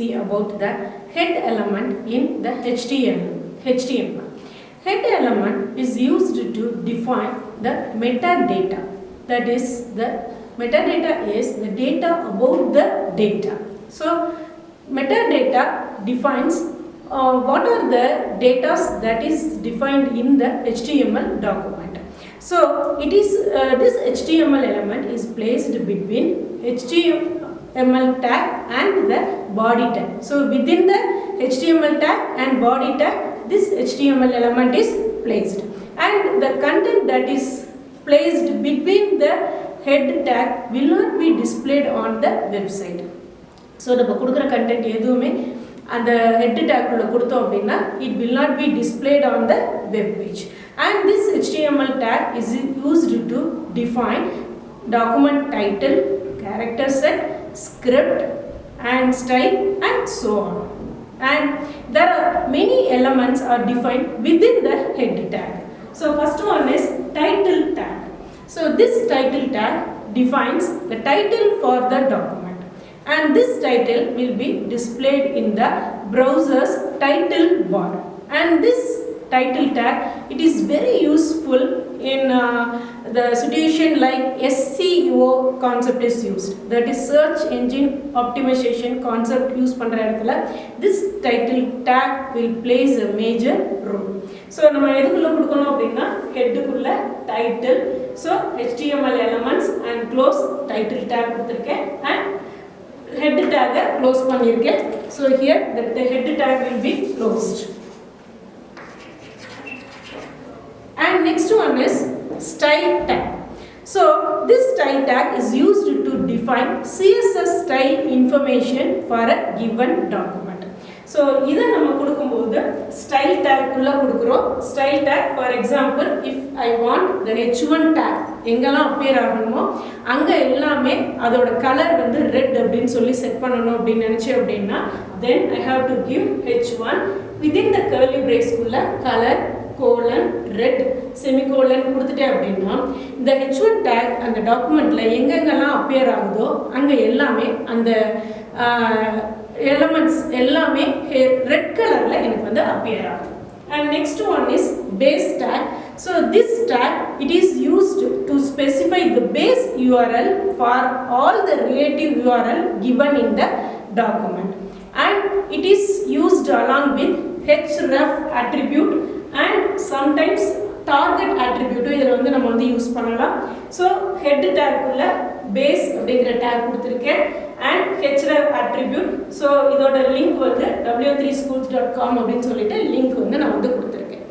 see about the head element in the HTML. Head element is used to define the metadata. That is, the metadata is the data about the data. So metadata defines what are the data that is defined in the HTML document. So it is this HTML element is placed between HTML tag and the body tag. So within the HTML tag and body tag, this HTML element is placed, and the content that is placed between the head tag will not be displayed on the website. So நம்ம கொடுக்குற content எதுவுமே அந்த head tag உள்ள கொடுத்தோம் அப்படின்னா it will not be displayed on the web page. And this HTML tag is used to define document title, character set, script and style and so on. And there are many elements are defined within the head tag. So first one is title tag. So this title tag defines the title for the document, and this title will be displayed in the browser's title bar. And this title tag, it is very useful in the situation like SEO concept is used, that is search engine optimization concept use பண்ற இடத்துல this title tag will plays a major role. So நம்ம எதுக்குள்ள கொடுக்கணும் அப்படின்னா ஹெட்டுக்குள்ள title, so HTML elements and close title tag கொடுத்திருக்கேன் and head tag close பண்ணிருக்கேன். So here the head tag will be closed. And next one is style tag. So this style tag is used to define CSS style information for a given document. So இதை நம்ம கொடுக்கும்போது style tag உள்ள கொடுக்கிறோம். Style tag, for example, if I want the H1 tag எங்கெல்லாம் appear ஆகணுமோ அங்க எல்லாமே அதோட colour வந்து ரெட் அப்படின்னு சொல்லி செட் பண்ணணும் அப்படின்னு நினைச்சேன் அப்படின்னா then I have to give H1 within the curly brace குள்ள color colon red semicolon கொடுத்துட்டேன் அப்படின்னா இந்த H1 tag அந்த டாக்குமெண்ட்ல எங்கெங்கெல்லாம் appear ஆகுதோ அங்க எல்லாமே அந்த elements எல்லாமே red கலர்ல எனக்கு வந்து appear ஆகும். And next one is base tag. So this tag, it is used to specify the base URL for all the relative URL given in the document, and it is used along with href attribute and sometimes target attribute இதல வந்து நம்ம வந்து use பண்ணலாம். So head tag உள்ள base அப்படிங்கற tag கொடுத்திருக்கேன் and href attribute. So இதோட link வந்து w3schools.com அப்படினு சொல்லிட்டு லிங்க் வந்து நான் வந்து கொடுத்திருக்கேன்.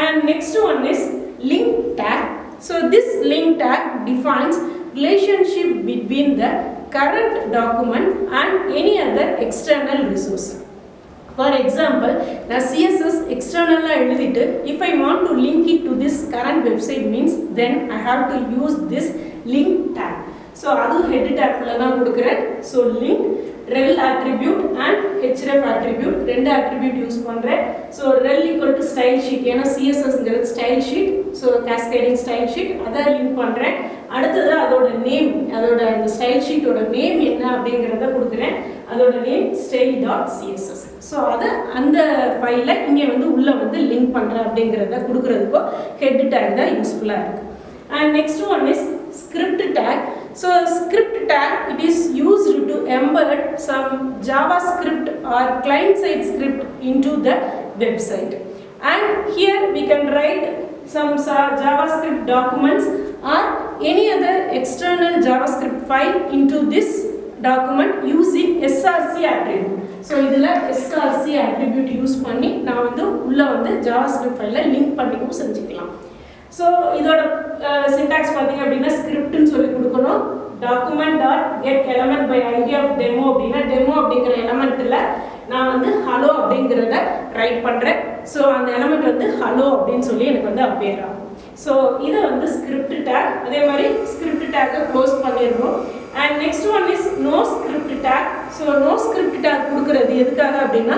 And next one is link tag. So this link tag defines relationship between the current document and any other external resource. For example, the CSS external எழுதிட்டு if I want to link it to this current website means then I have to use this link tag. So அது head tag ல தான் கொடுக்கிறேன். So link rel attribute and href attribute ரெண்டு attribute use பண்றேன். So rel equal to style sheet, ஏன்னா CSS ங்கிறது style sheet, so cascading style sheet அத link பண்றேன். அடுத்தது அதோட நேம், அதோட அந்த ஸ்டைல் ஷீட்டோட நேம் என்ன அப்படிங்கறத கொடுக்கிறேன். அதோட நேம் style.css. so அத அந்த ஃபைல இங்க வந்து உள்ள வந்து லிங்க் பண்றேன் அப்படிங்கறத கொடுக்கிறதுக்கு head tag தான் யூஸ்ஃபுல்லா இருக்கு. And next one is script tag. So script tag, it is used to embed some JavaScript or client side script into the website, and here we can write some JavaScript documents or any other external JavaScript file into this document using src attribute. So இதுல src attribute use பண்ணி நான் வந்து உள்ள வந்து JavaScript ஃபைலை link பண்ணிக்கும் செஞ்சுக்கலாம். So இதோட syntax பாத்தீங்க அப்படினா ஸ்கிரிப்ட் னு சொல்லி கொடுக்கணும். document.getElementById of demo அப்படினா டெமோ அப்படிங்கற எலிமெண்ட்ல நான் வந்து hello அப்படிங்கறத ரைட் பண்றேன். So அந்த எலிமெண்ட் வந்து hello அப்படினு சொல்லி எனக்கு வந்து appear ஆகும். So இது வந்து script tag. அதே மாதிரி script tag க்ளோஸ் பண்ணிரோம். And next one is no script tag. So no script tag கொடுக்கிறது எதுக்காக அப்படினா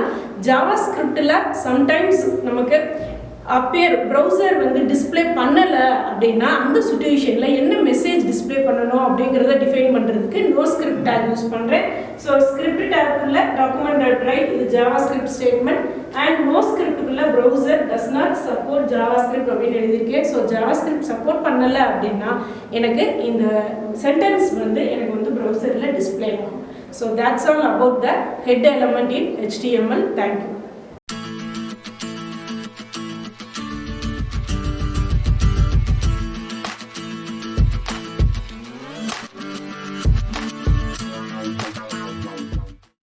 JavaScriptல sometimes நமக்கு appear browser வந்து டிஸ்ப்ளே பண்ணல அப்படின்னா அந்த சுச்சுவேஷனில் என்ன மெசேஜ் டிஸ்பிளே பண்ணணும் அப்படிங்கிறத டிஃபைன் பண்ணுறதுக்கு நோ ஸ்கிரிப்ட் டேக் யூஸ் பண்ணுறேன். ஸோ ஸ்கிரிப்ட் டேக்குள்ள டாக்குமெண்ட் ரைட் இது JavaScript statement and no ஸ்கிரிப்டுக்குள்ள browser does not support JavaScript அப்படின்னு எழுதியிருக்கேன். ஸோ ஜாவா ஸ்கிரிப்ட் சப்போர்ட் பண்ணலை அப்படின்னா எனக்கு இந்த சென்டென்ஸ் வந்து எனக்கு வந்து ப்ரௌசரில் டிஸ்பிளே ஆகும். So that's all about the head element in HTML. Thank you.